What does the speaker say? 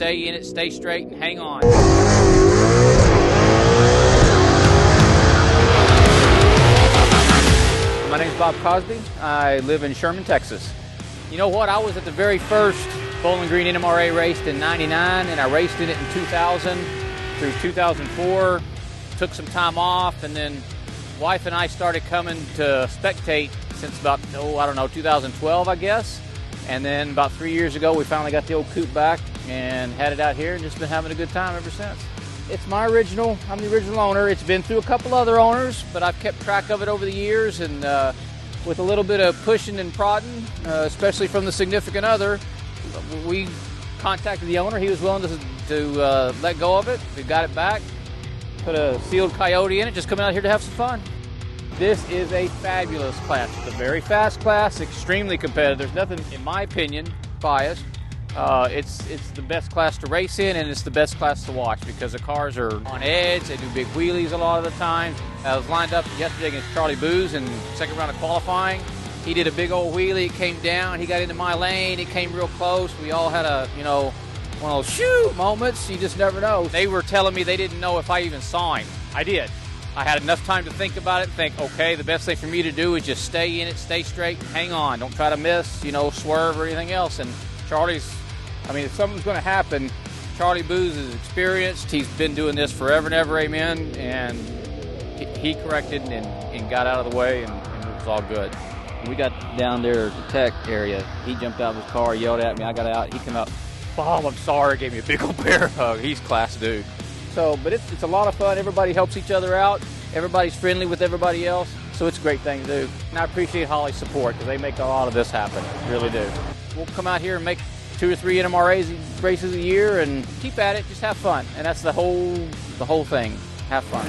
stay in it, stay straight, and hang on. My name's Bob Cosby. I live in Sherman, Texas. You know what? I was at the very first Bowling Green NMRA race in '99, and I raced in it in 2000 through 2004. Took some time off, and then wife and I started coming to spectate since about, 2012, I guess. And then about 3 years ago, we finally got the old Coupe back and had it out here and just been having a good time ever since. It's my original. I'm the original owner. It's been through a couple other owners, but I've kept track of it over the years, and with a little bit of pushing and prodding, especially from the significant other, we contacted the owner. He was willing to let go of it. We got it back, put a sealed Coyote in it, just coming out here to have some fun. This is a fabulous class. It's a very fast class, extremely competitive. There's nothing, in my opinion, biased. It's the best class to race in, and it's the best class to watch because the cars are on edge. They do big wheelies a lot of the time. I was lined up yesterday against Charlie Booz in the second round of qualifying. He did a big old wheelie. It came down. He got into my lane. It came real close. We all had one of those shoo moments. You just never know. They were telling me they didn't know if I even saw him. I did. I had enough time to think about it and think, okay, the best thing for me to do is just stay in it, stay straight, and hang on. Don't try to miss, swerve or anything else. And Charlie's, if something's going to happen, Charlie Booz is experienced. He's been doing this forever and ever, amen. And he corrected and got out of the way, and it was all good. When we got down there at the tech area, he jumped out of his car, yelled at me. I got out. He came out, Bob, I'm sorry, gave me a big old bear hug. He's class dude. But it's a lot of fun. Everybody helps each other out. Everybody's friendly with everybody else. So it's a great thing to do. And I appreciate Holley's support because they make a lot of this happen. Really do. We'll come out here and make 2 or 3 NMRA races a year and keep at it. Just have fun. And that's the whole thing. Have fun.